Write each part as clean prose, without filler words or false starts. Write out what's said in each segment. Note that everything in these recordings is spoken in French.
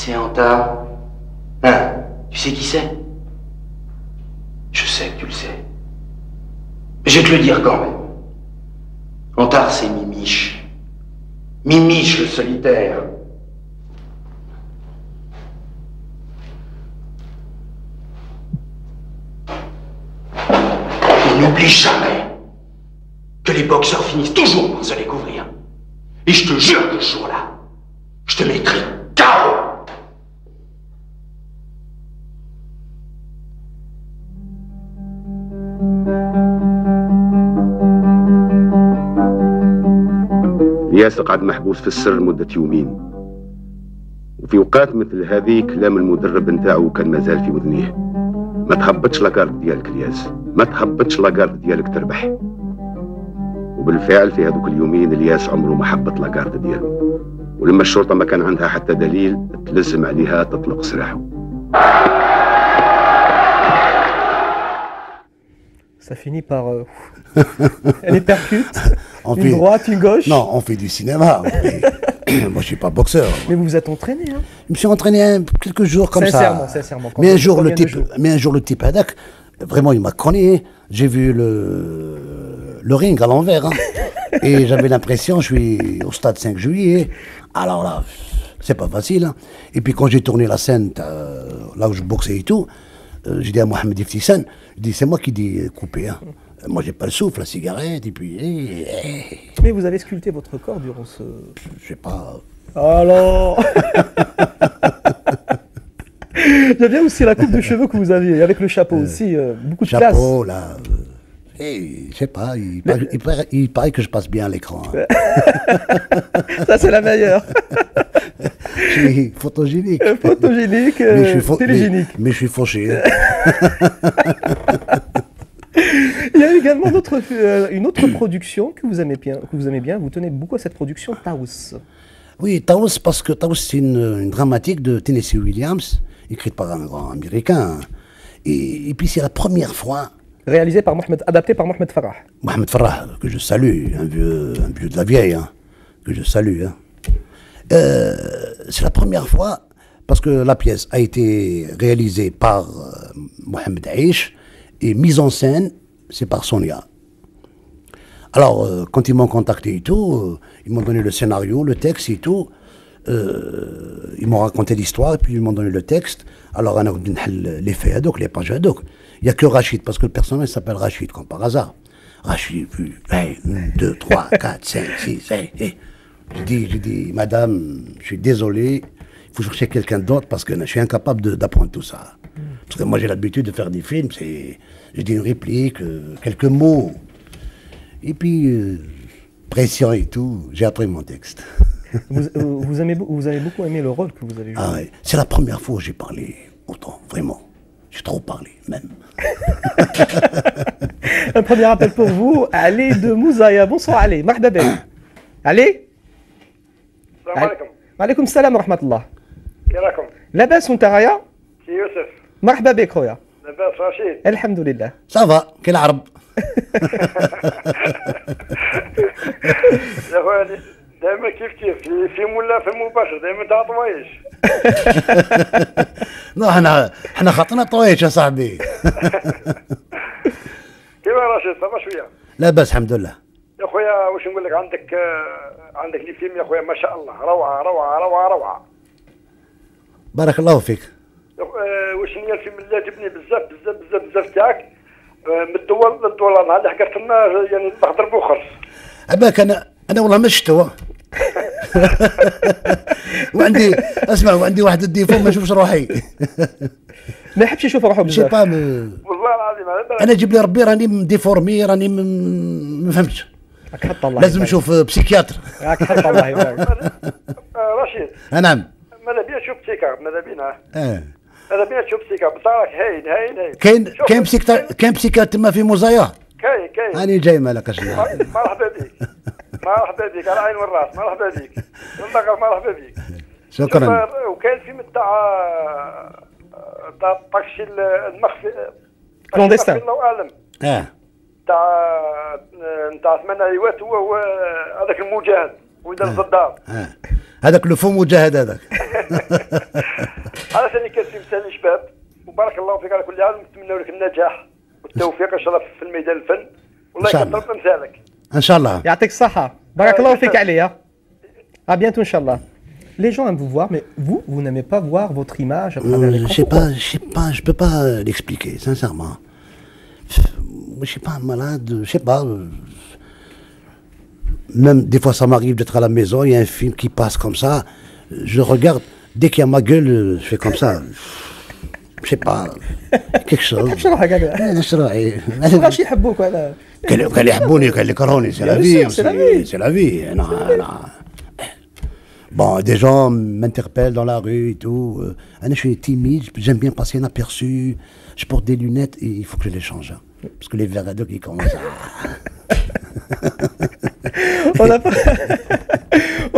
c'est Anta? Hein? Tu sais qui c'est? Je sais que tu le sais. Mais je vais te le dire quand même. Antar, c'est Mimiche. Mimiche le solitaire. Et n'oublie jamais que les boxeurs finissent toujours par se découvrir. Et je te jure que ce jour-là, je te mettrai KO. الياس قعد محبوس في السر مدة يومين، وفي اوقات مثل هذه كلام المدرب نتاعو كان مازال في وذنيه. ما تهبطش لاكارد ديالك الياس، ما تهبطش لاكارد ديالك تربح. وبالفعل في هذوك اليومين الياس عمره ما حبط لاكارد ديالو، ولما الشرطة ما كان عندها حتى دليل تلزم عليها تطلق سراحه. Ça finit par elle est percute, une droite, une gauche. Non, on fait du cinéma. Moi, je suis pas boxeur. Mais vous vous êtes entraîné, hein? Je me suis entraîné quelques jours comme ça. Sincèrement. Mais un jour, le type Hadak, vraiment, il m'a cogné. J'ai vu le ring à l'envers. Hein. Et j'avais l'impression, je suis au stade 5 juillet. Alors là, c'est pas facile. Hein. Et puis quand j'ai tourné la scène, là où je boxais et tout, j'ai dit à Mohamed Iftissan, je dis, c'est moi qui dis couper. Hein. Moi, j'ai pas le souffle, la cigarette, et puis... Mais vous avez sculpté votre corps durant ce... Je sais pas... Alors j'aime bien aussi la coupe de cheveux que vous aviez, avec le chapeau aussi, beaucoup de classe. Chapeau, là... je sais pas, il paraît que je passe bien à l'écran. Hein. Ça, c'est la meilleure. Je suis photogénique. Photogénique, télégénique. Mais je suis fauché. Hein. Il y a également une autre production que vous aimez bien. Vous tenez beaucoup à cette production, Taous. Oui, Taous, parce que Taous, c'est une dramatique de Tennessee Williams, écrite par un grand américain. Et puis, c'est la première fois... Adapté par Mohamed Farah. Mohamed Farah, que je salue, un vieux de la vieille, hein, que je salue. Hein. C'est la première fois, parce que la pièce a été réalisée par Mohamed Aïch, et mise en scène, c'est par Sonia. Alors, quand ils m'ont contacté et tout, ils m'ont donné le scénario, le texte et tout, ils m'ont raconté l'histoire, et puis ils m'ont donné le texte. Alors, on a les faits, les pages, il n'y a que Rachid, parce que le personnage s'appelle Rachid, comme par hasard. Rachid, puis, 1, 2, 3, 4, 5, 6, J'ai dit, madame, je suis désolé, il faut chercher quelqu'un d'autre, parce que je suis incapable d'apprendre tout ça. Parce que moi, j'ai l'habitude de faire des films, j'ai dit une réplique, quelques mots. Et puis, pression et tout, j'ai appris mon texte. Vous avez beaucoup aimé le rôle que vous avez joué. Ah ouais, c'est la première fois où j'ai parlé autant, vraiment. J'ai trop parlé, même. Un premier appel pour vous, Ali de Mouzaya. Bonsoir Ali, marhaba bek. Ali. السلام عليكم. وعليكم السلام ورحمة الله. كي راكم؟ لاباس وانت غايا؟ سي يوسف. مرحبا بك خويا. لاباس رشيد. الحمد لله. صافا كالعرب. يا خويا دائما كيف في فيلم ولا في المباشر دائما تاع طوايش. لا احنا خاطرنا طوايش يا صاحبي. كيف رشيد صافا شويه؟ لاباس الحمد لله. يا خويا واش نقول لك عندك لي فيلم يا خويا ما شاء الله روعه روعه روعه روعه. بارك الله فيك. واش هي الفيلم اللي عجبني بزاف بزاف بزاف بزاف تاعك من الدول للدول نهار اللي حكرت لنا يعني نخضر بوخرس. عباك انا والله ما شفتو. وعندي واحد الديفو ما نشوفش روحي. ما يحبش يشوف روحه بزاف. والله العظيم انا جيب لي ربي راني ديفورمي راني ما فهمتش. راك حط الله لازم نشوف بسيكياتر. راك حط الله يبارك. رشيد. نعم. ماذا بيا نشوف بسيكار ماذا بينا. ماذا بيا نشوف بسيكار بصراحه هاين. كاين بسيكار تما في موزايا. كاين. راني جاي مالك اشنو. مرحبا بك. مرحبا بك على العين والراس مرحبا بك. والله مرحبا بك. شكرا. وكاين فيلم تاع طاكسي المخفي. كلونديستان. الله اعلم. تاع 8 ايوات هو هذاك المجاهد ويدار الصدام. هذاك لو فو مجاهد هذاك. على ثاني كاسي مسالي شباب وبارك الله فيك على كل حال، نتمنى لك النجاح والتوفيق ان شاء الله في الميدان الفن، والله إن شاء الله. يكثر امثالك. ان شاء الله. يعطيك الصحة. بارك الله فيك عليا. À bientôt, Inch'Allah. Les gens aiment vous voir, mais vous n'aimez pas voir votre image à travers l'écran. Je peux pas l'expliquer, sincèrement. Je suis pas malade, je sais pas. Même des fois, ça m'arrive d'être à la maison, il y a un film qui passe comme ça, je regarde, dès qu'il y a ma gueule, je fais comme ça. Je sais pas, quelque chose. واش يحبوك ولا كان يحبوني كان يكرهوني سي لا Bien في sûr, c'est la vie. سي لا في انا Bon, des gens m'interpellent dans la rue et tout. Je suis timide, j'aime bien passer inaperçu. Je porte des lunettes et il faut que je les change. Hein. Parce que les verres à deux qui commencent à...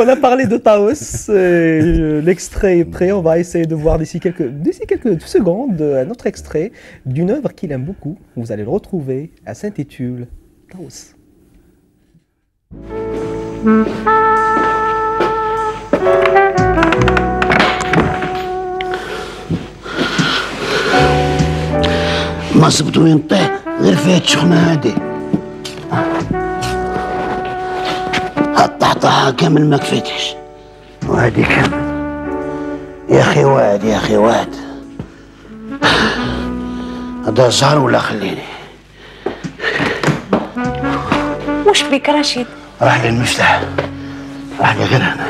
On a parlé de Taos. L'extrait est prêt. On va essayer de voir d'ici quelques secondes un autre extrait d'une œuvre qu'il aime beaucoup. Vous allez le retrouver. Elle s'intitule Taos. ما صبت وين طيح غير فيها الشخنة هادي هالطحطحة كامل ما كفيتش وهادي كامل يا أخي واد يا أخي واد هذا زهر ولا خليني وش بك رشيد؟ راح لي المفتاح راح لي غير هنا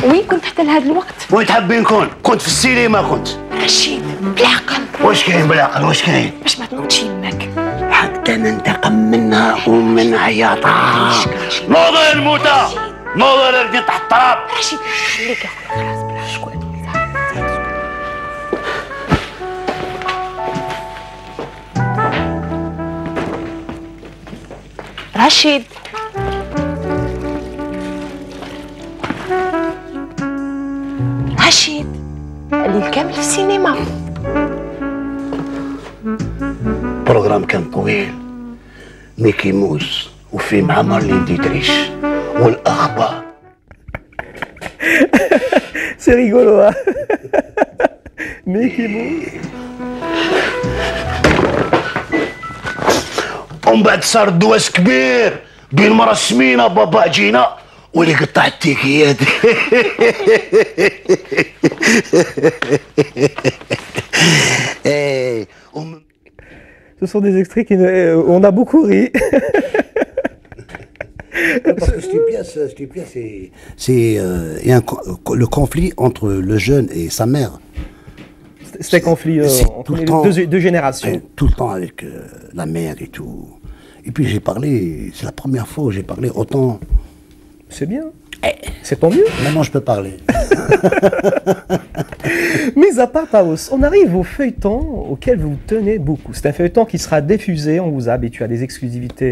وين كنت حتى لهذا الوقت؟ وين تحبين نكون؟ كنت في السينما كنت رشيد بالعقل واش كاين بالعقل واش كاين؟ باش ما تموتش يمك حتى ننتقم منها ومن عياطها رشيد موضوع الموتى موضوع الردين تحت التراب رشيد خليك يا خويا خلاص بلا شكون رشيد رشيد الليل كامل في السينما بروغرام كان طويل ميكي موس وفي مع مارلين ديتريش والاخبار C'est rigolo, hein. Mickey Mouse. ومن بعد صار دواس كبير بين مرة سمينة بابا جينا واللي قطع التيكيات Ce sont des extraits on a beaucoup ri. Parce que ce qui plaît, c'est le conflit entre le jeune et sa mère. C'était un conflit entre les deux générations. Tout le temps avec la mère et tout. Et puis j'ai parlé, c'est la première fois où j'ai parlé autant. C'est bien. C'est tant mieux. Maintenant je peux parler. Mais à part Taos, on arrive au feuilleton auquel vous tenez beaucoup. C'est un feuilleton qui sera diffusé, on vous a habitué à des exclusivités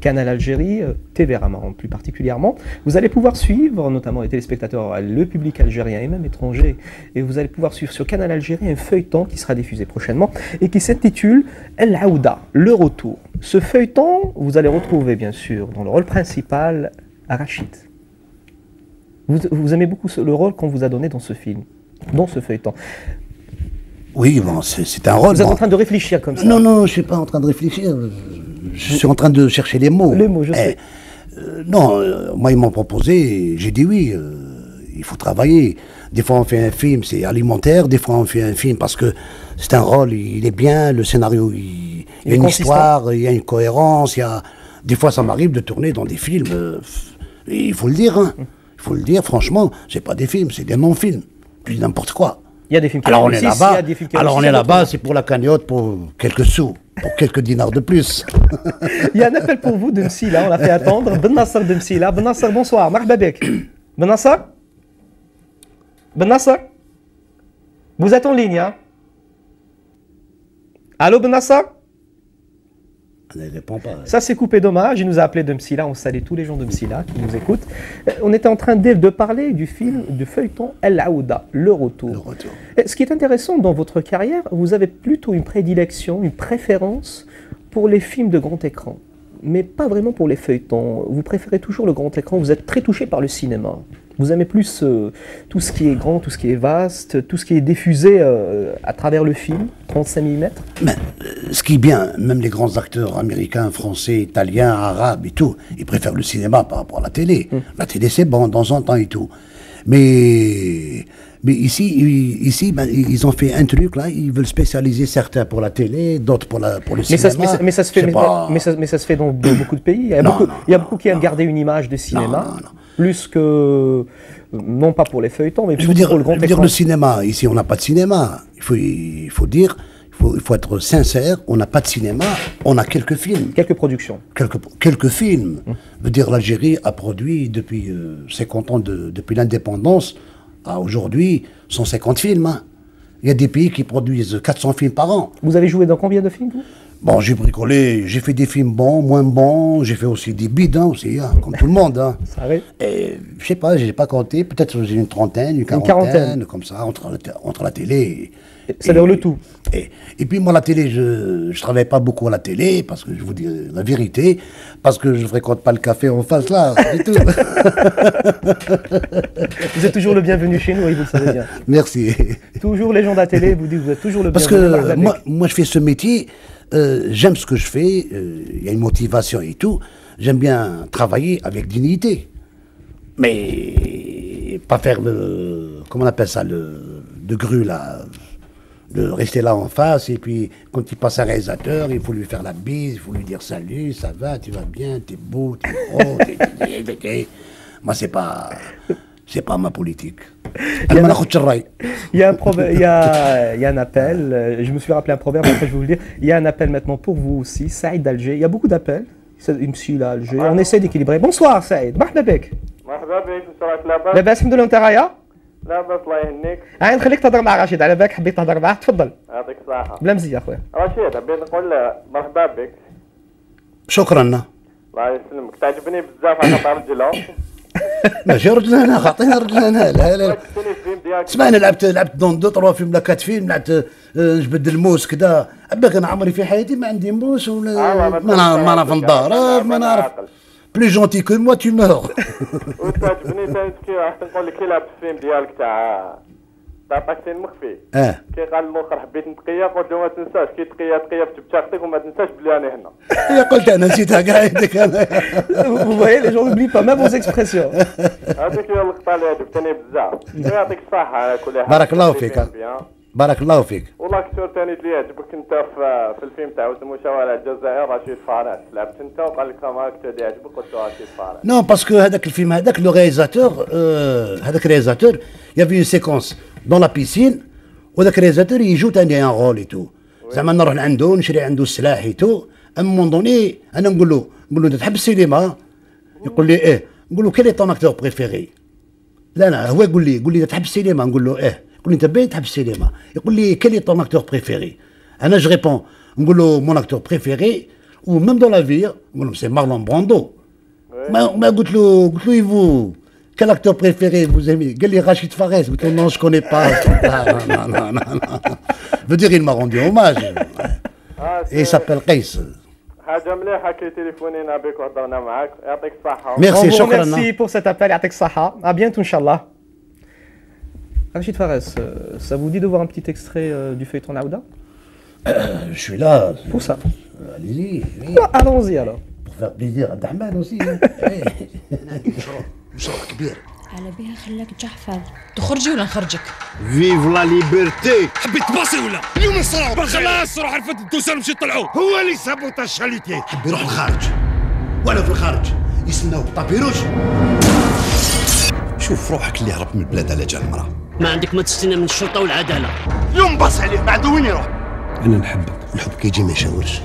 Canal Algérie, TV Ramadan plus particulièrement. Vous allez pouvoir suivre, notamment les téléspectateurs, le public algérien et même étranger, et vous allez pouvoir suivre sur Canal Algérie un feuilleton qui sera diffusé prochainement et qui s'intitule El Aouda, le retour. Ce feuilleton, vous allez retrouver bien sûr dans le rôle principal Rachid. Vous aimez beaucoup le rôle qu'on vous a donné dans ce film, dans ce feuilleton. Oui, bon, c'est un rôle. Vous êtes en train de réfléchir comme ça. Non, non, je ne suis pas en train de réfléchir. Je suis en train de chercher les mots. Les mots, je sais. Non, moi, ils m'ont proposé, j'ai dit oui, il faut travailler. Des fois, on fait un film, c'est alimentaire. Des fois, on fait un film parce que c'est un rôle, il est bien, le scénario, il y a une histoire, il y a une cohérence. Des fois, ça m'arrive de tourner dans des films, il faut le dire, hein. Il faut le dire, franchement, c'est pas des films, c'est des non-films. Puis n'importe quoi. Il y a des films qui alors on est là-bas, alors on est là-bas, c'est pour la cagnotte, pour quelques sous, pour quelques dinars de plus. Il y a un appel pour vous de Msila, on l'a fait attendre. Ben Nasser de Msila. Ben Nasser, bonsoir. Marhaba bek. Ben Nasser Ben Nasser vous êtes en ligne, hein? Allô Ben Nasser? Ne répond pas. Ça s'est coupé dommage, il nous a appelé de Msila, on salue tous les gens de Msila qui nous écoutent. On était en train de parler du film, du feuilleton El Aouda, le retour. Le retour. Ce qui est intéressant dans votre carrière, vous avez plutôt une prédilection, une préférence pour les films de grand écran. mais pas vraiment pour les feuilletons. Vous préférez toujours le grand écran, vous êtes très touché par le cinéma. Vous aimez plus tout ce qui est grand, tout ce qui est vaste, tout ce qui est diffusé à travers le film, 35 mm. Mais ce qui est bien, même les grands acteurs américains, français, italiens, arabes et tout, ils préfèrent le cinéma par rapport à la télé. La télé, c'est bon, dans son temps et tout. Mais ici ben, ils ont fait un truc là, ils veulent spécialiser certains pour la télé, d'autres pour le cinéma. Mais ça se fait dans beaucoup de pays. Il y a beaucoup qui aiment garder une image de cinéma, plus que non pas pour les feuilletons, mais pour le grand écran. Le cinéma, ici on n'a pas de cinéma. Il faut dire, il faut être sincère, on n'a pas de cinéma, on a quelques films. Quelques productions. Quelques films. Veut dire l'Algérie a produit depuis 50 ans, depuis l'indépendance, à aujourd'hui, 150 films. Hein. Il y a des pays qui produisent 400 films par an. Vous avez joué dans combien de films, vous? Bon, j'ai bricolé, j'ai fait des films bons, moins bons, j'ai fait aussi des bidons aussi, hein, comme tout le monde. Hein. Ça arrive. Et je sais pas, j'ai pas compté, peut-être j'ai une trentaine, une quarantaine, comme ça, entre la télé ça veut dire le tout. Et puis moi, la télé, je travaille pas beaucoup à la télé, parce que je vous dis la vérité, parce que je fréquente pas le café en face là, c'est tout. Vous êtes toujours le bienvenu chez nous, et vous le savez bien. Merci. Toujours les gens de la télé vous disent que vous êtes toujours le bienvenu. Parce que moi, je fais ce métier, j'aime ce que je fais, il y a une motivation et tout, j'aime bien travailler avec dignité. Mais pas faire comment on appelle ça, de grue là, de rester là en face, et puis quand il passe un réalisateur, il faut lui faire la bise, il faut lui dire salut, ça va, tu vas bien, t'es beau, t'es gros, Moi, c'est pas ma politique. Il y a un appel, je me suis rappelé un proverbe, après je vais vous le dire. Il y a un appel maintenant pour vous aussi, Saïd d'Alger. Il y a beaucoup d'appels, MC là, Alger. On essaie d'équilibrer. Bonsoir Saïd, مرحبا بك. مرحبا بك، وصلك لاباس؟ لاباس الحمد لله، وانت رايا؟ لاباس الله يهنيك. نخليك تهضر مع رشيد، على بالك حبيت تهضر معاه، تفضل. يعطيك الصحة. بلا مزيه اخويا. رشيد، حبيت نقول مرحبا بك. شكرا. الله يسلمك، تعجبني بزاف على خاطر رجلة. ماشي رجل انا، خاطيني رجل انا. لا اسمع، انا لعبت دون دو تروا فيلم، لا كات فيلم، لعبت نجبد الموس كذا. عباك انا عمري في حياتي ما عندي موس ولا ما نعرف نضارب، ما نعرف. بلي جونتي كو موا تو مور. وتعجبني كي راح نقول لك كي لعبت الفيلم ديالك تاع طاقتين مخفي. كي قال الاخر حبيت نتقيا، قلت له ما تنساش كي تقيا في تبتاختك، وما تنساش بلي انا هنا. هي قلت انا نسيتها كاع هذيك انا. Vous voyez, les gens n'oublient pas même vos expressions. هذيك هي اللقطه اللي عجبتني بزاف. يعطيك الصحة على كل حال. بارك الله فيك. بارك الله فيك. والاكتور ثاني اللي عجبك انت في الفيلم تاع وسمو شوارع الجزائر، رشيد فارس. لعبت انت وقال لك ما الاكتور اللي عجبك، قلت له رشيد فارس. نو باسكو هذاك الفيلم هذاك لو رياليزاتور، هذاك الرياليزاتور يافي اون سيكونس دون لا بيسين، وذاك الرياليزاتور يجو تاني ان رول اي تو، زعما نروح لعنده نشري عنده السلاح اي تو. ا مون دوني انا نقول له انت تحب السينما؟ يقول لي ايه. نقول له كيلي طون اكتور بريفيري؟ لا هو يقول لي تحب السينما؟ نقول له ايه. يقول لي انت باين تحب السينما. يقول لي كيلي طون اكتور بريفيري؟ انا جو ريبون نقول له مون اكتور بريفيري، وميم دون لا في نقول له سي مارلون براندو. ما قلت له يفو quel acteur préféré vous aimez؟ قال لي رشيد فارس. قلت له non je connais pas. non. veut dire il m'a rendu hommage. il s'appelle قيس. حاجة مليحة كي تليفونينا بك وهضرنا معاك، يعطيك الصحة. Merci, شكرا. Merci pour cet appel, يعطيك الصحة. À bientôt Inch'Allah. Rachid Fares, ça vous dit de voir un petit extrait du feuilleton Aouda? Je suis là. Pour ça. Allez-y. Oui. Allons-y alors. Pour faire plaisir à Dahman aussi. مشروع كبير. على بها خلاك تحفظ. تخرجي ولا نخرجك؟ فيف لا ليبرتي. حبيت تباصي ولا؟ اليوم نصرا خلاص روح عرفت الدوسر مشي طلعوا. هو اللي سابوتا الشاليتي. حب يروح الخارج وانا في الخارج يستناو بالطابيروش. شوف روحك اللي هرب من البلاد على جال المراه. ما عندك ما تستنى من الشرطه والعداله. اليوم باص عليه بعد وين يروح؟ انا نحبك، الحب كيجي ما يشاورش.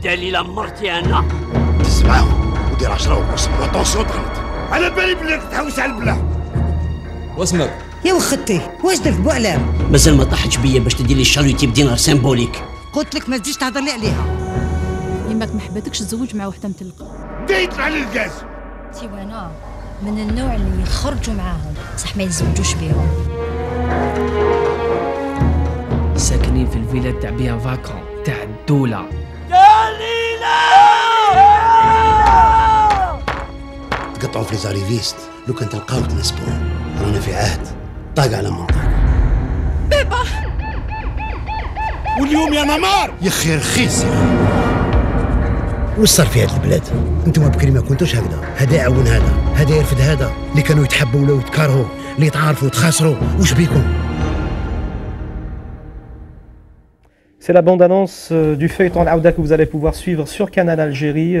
دليل مرتي انا. تسمعهم ودير 10 وصبر اتونسيون تغلط. على بالي بلي تحوس على البلاد. واسمك؟ يا وختي واش درت بوعلام؟ مازال ما طاحتش بيا باش تدير لي الشالوتي بدينار سيمبوليك. قلت لك ما تزيدش تهضر لي عليها. يماك ما حباتكش تزوج مع وحده مطلقه. ديت على الكاس. تي وانا من النوع اللي يخرجوا معاهم صح ما يتزوجوش بيهم. ساكنين في الفيلا تاع بيها فاكون تاع الدوله. دليلة نقطعوا في زاريفيست لو كان تلقاو تنسبوا رانا في عهد طاق على منطق. بابا واليوم يا ممار يا خير رخيص. وش صار في هذه البلاد؟ انتم بكري ما كنتوش هكذا، هذا يعاون هذا يرفد هذا، اللي كانوا يتحبوا ولا يتكارهوا، اللي يتعارفوا وتخاسروا، وش بيكم؟ C'est la bande-annonce du feuilleton Al-Aouda que vous allez pouvoir suivre sur Canal Algérie.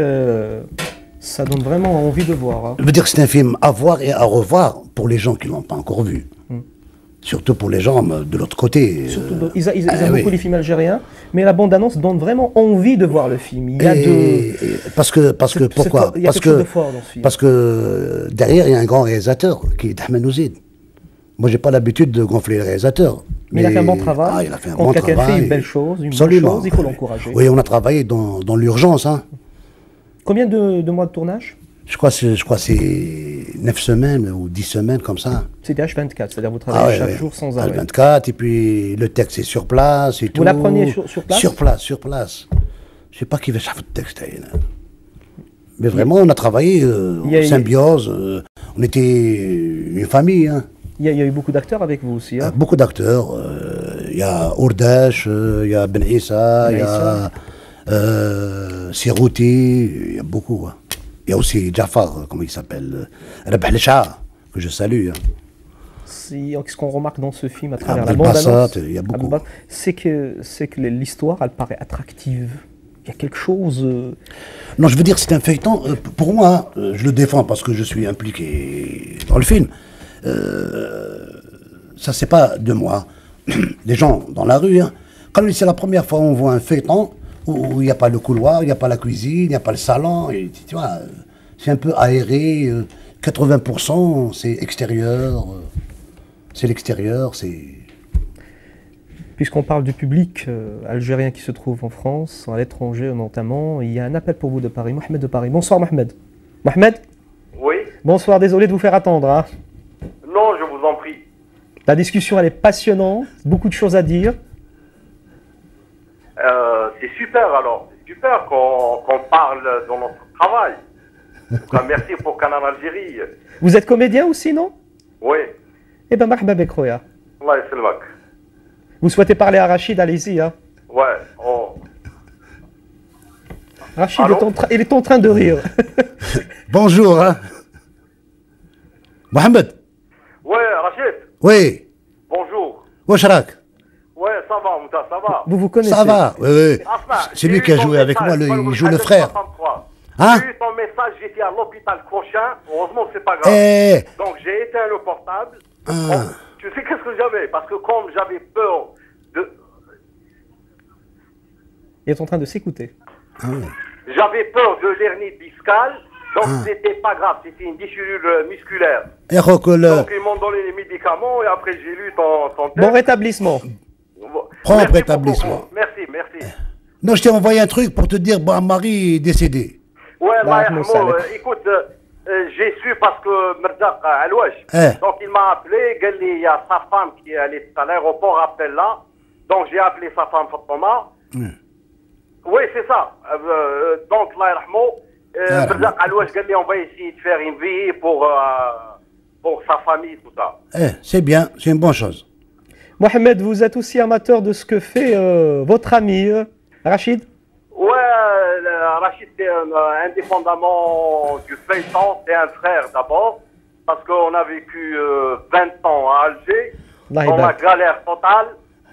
Ça donne vraiment envie de voir. Hein. Je veux dire que c'est un film à voir et à revoir pour les gens qui ne l'ont pas encore vu. Surtout pour les gens de l'autre côté. Surtout ils aiment beaucoup les films algériens, mais la bande-annonce donne vraiment envie de voir le film. Il y a parce que pourquoi? Il y a quelque chose de fort dans ce film. Parce que derrière, il y a un grand réalisateur qui est Ahmed Ouzid. Moi, j'ai pas l'habitude de gonfler le réalisateur. Mais il a fait un bon travail. Il a fait un bon travail. Quelqu'un fait une belle chose, bonne chose, il faut l'encourager. Oui, on a travaillé dans l'urgence. Hein. Combien de mois de tournage? Je crois que c'est 9 semaines ou 10 semaines comme ça. C'est des H24, c'est-à-dire vous travaillez chaque jour sans arrêt. H24, et puis le texte est sur place et tout. Vous l'apprenez sur place? Sur place. Je sais pas qui va faire le texte. Mais vraiment, on a travaillé en symbiose. On était une famille. Hein. Il y a eu beaucoup d'acteurs avec vous aussi. Hein. Beaucoup d'acteurs. Il y a Ourdash, il y a Ben Issa, il y a Sirouti, il y a beaucoup. Hein. Il y a aussi Jafar, comment il s'appelle, Rabah Lesha, que je salue. Hein. Ce qu'on remarque dans ce film à travers la bande-annonce, il y a beaucoup. C'est que l'histoire, elle paraît attractive. Il y a quelque chose... Non, je veux dire, c'est un feuilleton. Pour moi, je le défends parce que je suis impliqué dans le film. Ça, c'est pas de moi. Les gens dans la rue, hein, quand c'est la première fois où on voit un feuilleton, où il n'y a pas le couloir, il n'y a pas la cuisine, il n'y a pas le salon, et, tu vois, c'est un peu aéré, 80% c'est extérieur, c'est l'extérieur, c'est... Puisqu'on parle du public algérien qui se trouve en France, à l'étranger notamment, il y a un appel pour vous de Paris, Mohamed de Paris. Bonsoir Mohamed. Mohamed? Oui. Bonsoir, désolé de vous faire attendre. Hein. Non, je vous en prie. La discussion elle est passionnante, beaucoup de choses à dire. C'est super alors, c'est super qu'on parle dans notre travail. Donc, merci pour Canal Algérie. Vous êtes comédien aussi, non? Oui. Eh ben, marhaba bek khoya. Allah yasselmak. Vous souhaitez parler à Rachid, allez-y. Hein. Ouais. Rachid il est en train de rire. Bonjour, hein. Mohamed. Ouais, Rachid. Oui. Bonjour. Washrak. Ouais, ça va, Mouta, ça va. Vous connaissez? Ça va, oui. C'est lui qui a joué avec moi, il joue le frère. Hein? J'ai eu ton message, j'étais à l'hôpital prochain, heureusement c'est pas grave. Donc j'ai éteint le portable. Bon, tu sais qu'est-ce que j'avais? Parce que comme j'avais peur de... Il est en train de s'écouter. J'avais peur de l'hernie discale, donc c'était pas grave, c'était une déchirure musculaire. Donc ils m'ont donné les médicaments et après j'ai lu ton texte. Bon rétablissement. Prends un rétablissement. Merci, merci. Non, je t'ai envoyé un truc pour te dire, bon, Marie est décédée. Ouais, écoute, j'ai su parce que Merdaq Alouache, donc il m'a appelé, il y a sa femme qui est allée à l'aéroport, appelle-la. Donc j'ai appelé sa femme Fatoma. Oui, c'est ça. Donc, Allah yarhamou, Merdaq Alouache, on va essayer de faire une vie pour sa famille, tout ça. C'est bien, c'est une bonne chose. Mohamed, vous êtes aussi amateur de ce que fait votre ami Rachid? Ouais, Rachid, c'est indépendamment du feuilleton, c'est un frère d'abord, parce qu'on a vécu 20 ans à Alger, dans la galère totale.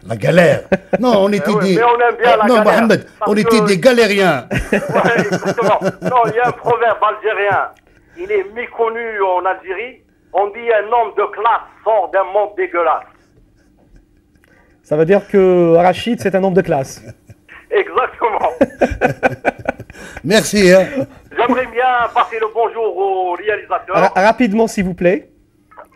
La galère? Non, on était des... Mais on aime bien la galère. Non, Mohamed, on était des galériens. Ouais, exactement. Non, il y a un proverbe algérien, il est méconnu en Algérie, on dit un homme de classe sort d'un monde dégueulasse. Ça veut dire que Rachid, c'est un homme de classe. Exactement. Merci. Hein. J'aimerais bien passer le bonjour au réalisateur. Rapidement, s'il vous plaît.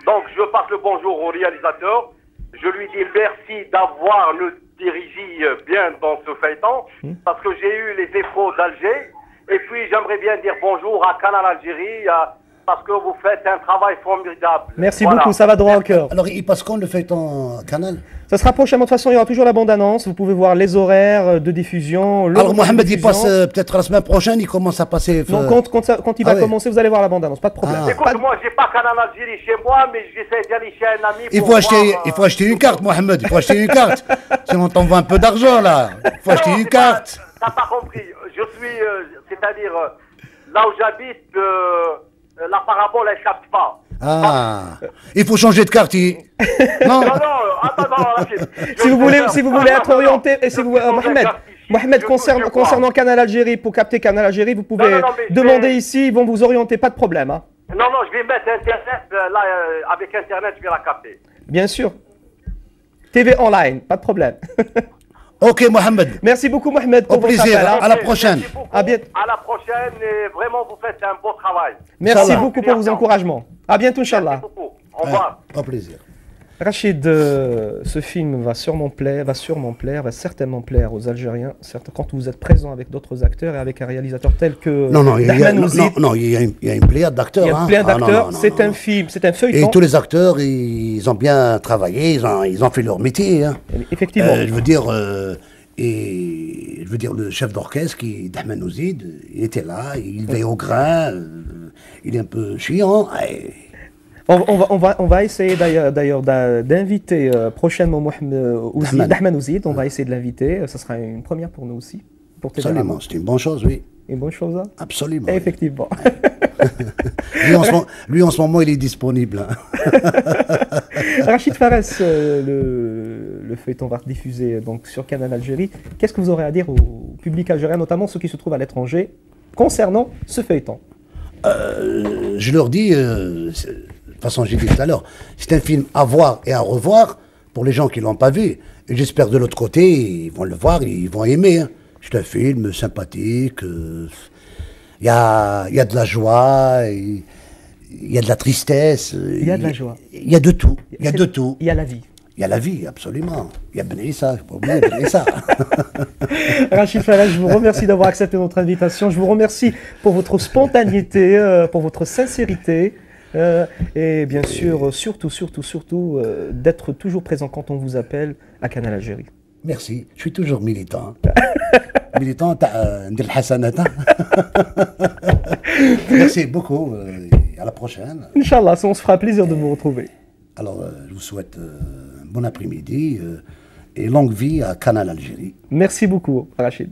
Donc, je passe le bonjour au réalisateur. Je lui dis merci d'avoir nous dirigé bien dans ce feuilleton, parce que j'ai eu les échos d'Alger. Et puis, j'aimerais bien dire bonjour à Canal Algérie, parce que vous faites un travail formidable. Merci beaucoup, ça va droit au cœur. Alors, il passe quand le feuilleton Canal? Ça sera prochainement. De toute façon, il y aura toujours la bande-annonce. Vous pouvez voir les horaires de diffusion. Alors, Mohamed, il passe peut-être la semaine prochaine, il commence à passer. Non, quand il va commencer, vous allez voir la bande-annonce, pas de problème. Écoute, moi, j'ai pas Canal Algérie chez moi, mais j'essaie d'y aller chez un ami. Il faut acheter une carte, Mohamed. Il faut acheter une carte. Sinon, on t'envoie un peu d'argent, là. Il faut acheter une carte. T'as pas compris. Je suis, c'est-à-dire, là où j'habite, la parabole, elle capte pas. Ah, il faut changer de quartier. Non, attends, si vous voulez être orienté, et si vous, Mohamed, concernant Canal Algérie, pour capter Canal Algérie, vous pouvez demander ici, ils vont vous orienter, pas de problème. Hein. Non, je vais mettre Internet, là, avec Internet, je vais la capter. Bien sûr. TV online, pas de problème. Ok, Mohamed. Merci beaucoup, Mohamed, pour votre plaisir. appel. À la prochaine. À bientôt. À la prochaine, et vraiment, vous faites un beau travail. Merci beaucoup pour vos encouragements. À bientôt, Inch'Allah. Merci beaucoup. Au revoir. Au plaisir. Rachid, ce film va certainement plaire aux Algériens, quand vous êtes présent avec d'autres acteurs et avec un réalisateur tel que il y a une pléiade d'acteurs. Il y a une pléiade d'acteurs, c'est un film, c'est un feuilleton. Et tous les acteurs, ils ont bien travaillé, ils ont fait leur métier. Hein. Effectivement. Je veux dire, le chef d'orchestre, Dahman Ouzid, il était là, il veille au grain, il est un peu chiant. On va essayer d'ailleurs d'inviter prochainement Dahman Ouzid. On va essayer de l'inviter. Ça sera une première pour nous aussi. Absolument, c'est une bonne chose, oui. Une bonne chose, hein? Absolument. Effectivement. Lui, en ce moment, il est disponible. Rachid Fares, le feuilleton va diffuser donc sur Canal Algérie. Qu'est-ce que vous aurez à dire au public algérien, notamment ceux qui se trouvent à l'étranger, concernant ce feuilleton? Je leur dis, de toute façon, j'ai dit tout à l'heure, c'est un film à voir et à revoir pour les gens qui ne l'ont pas vu. Et j'espère de l'autre côté, ils vont le voir, ils vont aimer. Hein. C'est un film sympathique, il y a de la joie, il y a de la tristesse. Il y a de la joie. Il y a de tout. Il y a de tout. Il y a la vie. Il y a la vie, absolument. Il y a Ben Issa, faut pas oublier Ben Issa. Rachid Fares, je vous remercie d'avoir accepté notre invitation. Je vous remercie pour votre spontanéité, pour votre sincérité. Et bien sûr, surtout, d'être toujours présent quand on vous appelle à Canal Algérie. Merci, je suis toujours militant. Militant, merci beaucoup, à la prochaine. Inch'Allah, on se fera plaisir de vous retrouver. Alors, je vous souhaite un bon après-midi et longue vie à Canal Algérie. Merci beaucoup, Rachid.